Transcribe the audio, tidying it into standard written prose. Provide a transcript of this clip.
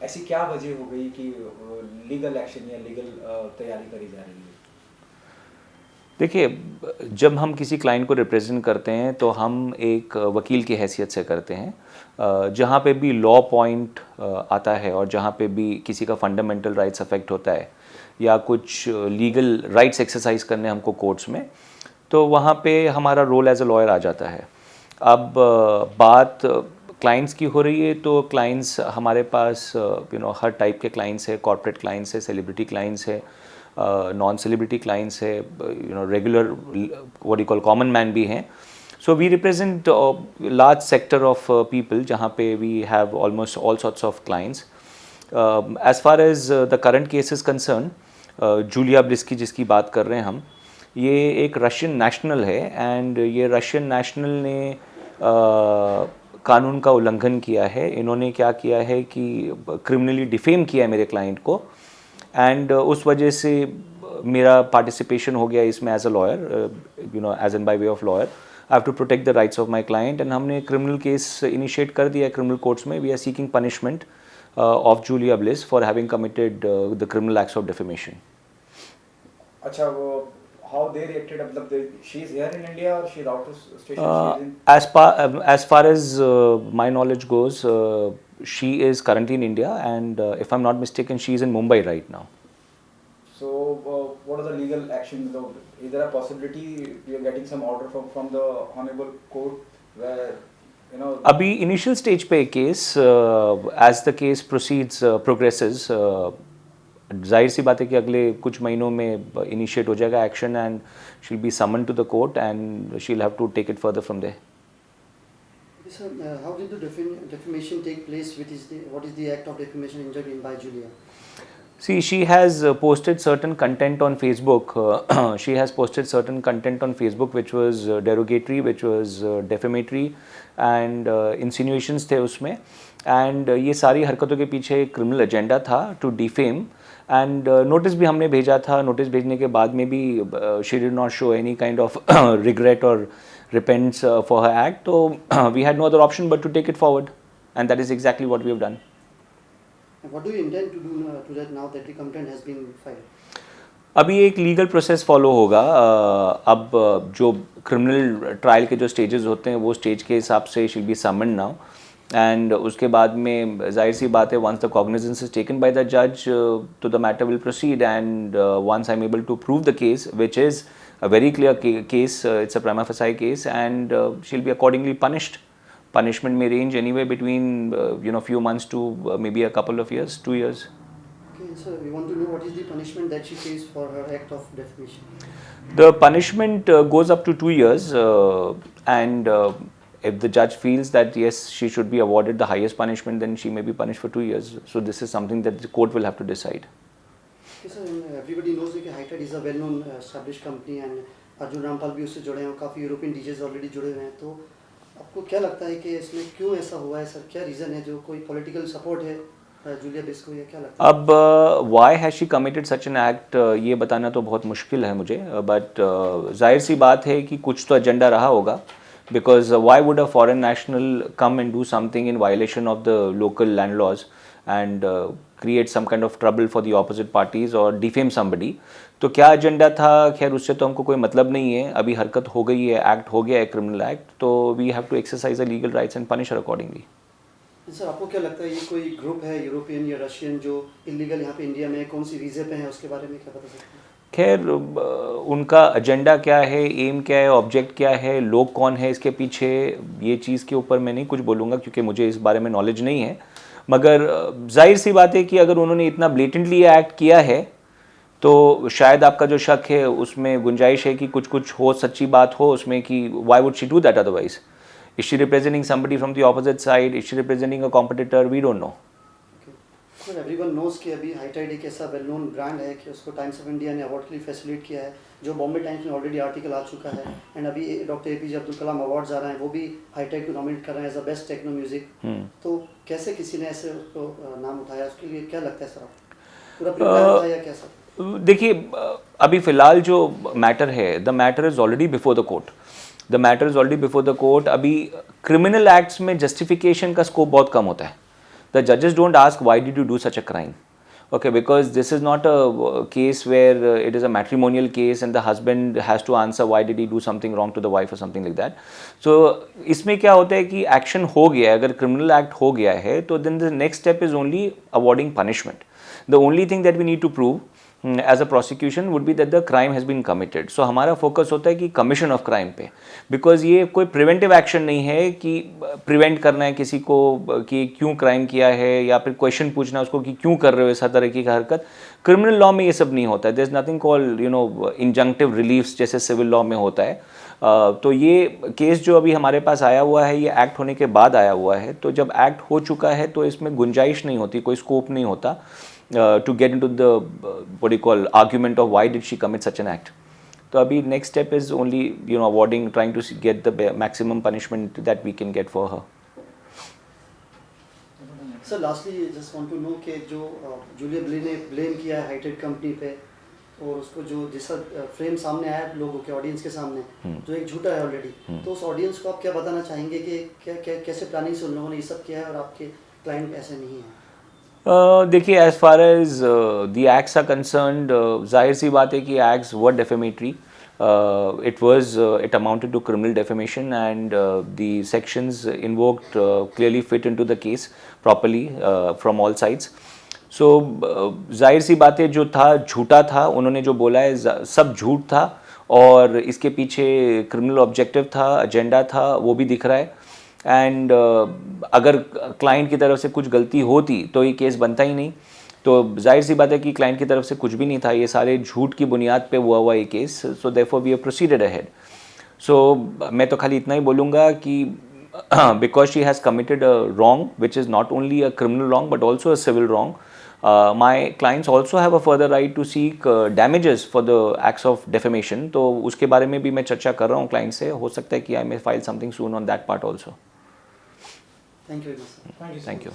ऐसी क्या वजह हो गई कि लीगल एक्शन या लीगल तैयारी करी जा रही है? देखिए, जब हम किसी क्लाइंट को रिप्रेजेंट करते हैं तो हम एक वकील की हैसियत से करते हैं। जहाँ पे भी लॉ पॉइंट आता है और जहाँ पे भी किसी का फंडामेंटल राइट्स अफेक्ट होता है या कुछ लीगल राइट्स एक्सरसाइज करने हमको कोर्ट्स में, तो वहाँ पे हमारा रोल एज अ लॉयर आ जाता है। अब बात क्लाइंट्स की हो रही है तो क्लाइंट्स हमारे पास हर टाइप के क्लाइंट्स है। कॉर्पोरेट क्लाइंट्स है, सेलिब्रिटी क्लाइंट्स है, नॉन सेलिब्रिटी क्लाइंट्स है, regular what you call common man भी हैं। So we represent large sector of people जहाँ पे we have almost all sorts of clients. As far as the current case is concern, Julia Bliss की जिसकी बात कर रहे हैं हम, ये एक रशियन नेशनल है एंड ये रशियन नेशनल ने कानून का उल्लंघन किया है। इन्होंने क्या किया है कि क्रिमिनली डिफेम किया है मेरे क्लाइंट को एंड उस वजह से मेरा पार्टिसिपेशन हो गया इसमें as a lawyer, as an by way of lawyer I have to protect the rights of my client and हमने क्रिमिनल केस इनिशिएट कर दिया है क्रिमिनल कोर्ट्स में। We are seeking punishment of Julia Bliss for having committed the criminal acts of defamation. अच्छा, वो how they reacted, मतलब she is here in India or she is out of station, she is in? As far as my knowledge goes, she is currently in India and if I'm not mistaken, she is in Mumbai right now. So what are the legal actions though? Is there a possibility we are getting some order from the honorable court where अभी initial stage पे case, as the case proceeds progresses, जाहिर सी बात है कि अगले कुछ महीनों में इनिशिएट हो जाएगा action and she will be summon to the court and she will have to take it further from there. Sir, how did the defamation take place? What is the act of defamation injured in by Julia? See, she has posted certain content on Facebook. She has posted certain content on Facebook which was derogatory, which was defamatory and insinuations थे उसमें and ये सारी हरकतों के पीछे एक criminal agenda था to defame and notice भी हमने भेजा था। नोटिस भेजने के बाद में भी she did not show any kind of regret और repents for her act. So we had no other option but to take it forward and that is exactly what we have done. And what do you intend to do to that now that the complaint has been filed? अभी एक legal process follow होगा। अब जो criminal trial के जो stages होते हैं वो स्टेज के हिसाब से she'll be summoned now and उसके बाद में जाहिर सी बात है once the cognizance is taken by the जज तो the matter will proceed and once I am able to prove the case which is a very clear case, it's a prima facie case and she'll be accordingly punished. Punishment may range anywhere between few months to maybe a couple of years, 2 years. Okay, so we want to know what is the punishment that she faced for her act of defamation. The punishment goes up to 2 years and if the judge feels that yes she should be awarded the highest punishment then she may be punished for 2 years. So this is something that the court will have to decide. Okay, sir, everybody knows that Hitech is a well-known established company and Arjun Rampal भी उससे जुड़े हैं, काफ़ी European DJs already जुड़े हुए हैं। तो आपको क्या लगता है कि इसमें क्यों ऐसा हुआ है सर? क्या रीज़न है? जो कोई पॉलिटिकल सपोर्ट है जूलिया ब्लिस को या क्या लगता है? अब why has she committed such an act ये बताना तो बहुत मुश्किल है मुझे बट जाहिर सी बात है कि कुछ तो एजेंडा रहा होगा because why would a foreign national come and do something in violation of the local land laws and create some kind of trouble for the opposite parties or defame somebody? तो क्या agenda था, खैर उससे तो हमको कोई मतलब नहीं है। अभी हरकत हो गई है, एक्ट हो गया है, क्रिमिनल एक्ट, तो we have to exercise the legal rights and punish her accordingly. Sir, आपको क्या लगता है ये कोई ग्रुप है यूरोपियन या रशियन जो इलीगल यहाँ पे इंडिया में कौन सी वीज़े पे है, उसके बारे में क्या बता सकते हैं? खैर उनका एजेंडा क्या है, एम क्या है, ऑब्जेक्ट क्या है, लोग कौन है इसके पीछे, ये चीज़ के ऊपर मैं नहीं कुछ बोलूँगा क्योंकि मुझे इस बारे में नॉलेज नहीं है। मगर जाहिर सी बात है कि अगर उन्होंने इतना ब्लेटेंटली एक्ट किया है तो शायद आपका जो शक है उसमें गुंजाइश है कि कुछ कुछ हो, सच्ची बात हो उसमें कि why would she do that otherwise? Is she representing somebody from the opposite side? Is she representing a competitor? We don't know. Sir, everyone knows कि अभी हाईटाइड एक ऐसा वेल नोन ब्रांड है कि उसको टाइम्स ऑफ इंडिया ने award के लिए फैसिलिटेट किया है, जो बॉम्बे टाइम्स में ऑलरेडी आर्टिकल आ चुका है एंड अभी doctor APJ Abdul Kalam awards आ रहे हैं, वो भी हाईटाइड को नॉमिनेट कर रहे हैं as a best techno music. तो कैसे किसी ने ऐसे उसको नाम उठाया, उसके लिए क्या लगता है सर? आपको पूरा प्रिपेयर था या क्या सर? देखिए, अभी फ़िलहाल जो मैटर है, the matter is already before the court. The matter is already before the court. अभी क्रिमिनल एक्ट्स में जस्टिफिकेशन का स्कोप बहुत कम होता है। The judges don't ask why did you do such a crime. Okay, because this is not a case where it is a matrimonial case and the husband has to answer why did he do something wrong to the wife or something like that. So इसमें क्या होता है कि action हो गया है, अगर criminal act हो गया है तो then the next step is only awarding punishment. The only thing that we need to prove as a prosecution would be that the crime has been committed. So हमारा focus होता है कि commission of crime पे, because ये कोई preventive action नहीं है कि प्रिवेंट करना है किसी को कि क्यों क्राइम किया है या फिर क्वेश्चन पूछना उसको कि क्यों कर रहे हो ऐसा तरह की हरकत. क्रिमिनल लॉ में ये सब नहीं होता है. There is nothing called injunctive reliefs जैसे सिविल लॉ में होता है. तो ये केस जो अभी हमारे पास आया हुआ है ये एक्ट होने के बाद आया हुआ है. तो जब एक्ट हो चुका है तो इसमें गुंजाइश नहीं होती, कोई स्कोप नहीं होता to get into the what do you call argument of why did she commit such an act. So abhi next step is only awarding, trying to get the maximum punishment that we can get for her. Sir lastly just want to know कि जो Julia बिली ने blame किया है हाईटेड company पे और उसको जो जैसा फ्रेम सामने आया है लोगों के ऑडियंस के सामने जो एक झूठा है ऑलरेडी, तो उस ऑडियंस को आप क्या बताना चाहेंगे कि कैसे प्लानिंग से उन लोगों ने ये सब किया है और आपके क्लाइंट ऐसे नहीं है? देखिए, as far as the acts are concerned, जाहिर सी बात है कि acts were defamatory. It amounted to criminal defamation and the sections invoked clearly fit into the case properly from all sides. So जाहिर सी बात है जो था झूठा था, उन्होंने जो बोला है सब झूठ था और इसके पीछे क्रिमिनल ऑब्जेक्टिव था, एजेंडा था, वो भी दिख रहा है. एंड अगर क्लाइंट की तरफ से कुछ गलती होती तो ये केस बनता ही नहीं. तो जाहिर सी बात है कि क्लाइंट की तरफ से कुछ भी नहीं था, ये सारे झूठ की बुनियाद पे हुआ ये case. So therefore we have proceeded ahead. So मैं तो खाली इतना ही बोलूँगा कि because she has committed a wrong which is not only a criminal wrong but also a civil wrong. My clients also have a further right to seek damages for the acts of defamation. तो उसके बारे में भी मैं चर्चा कर रहा हूँ क्लाइंट से. हो सकता है कि I may file something soon on that part also. Thank you very much, sir. Thank you.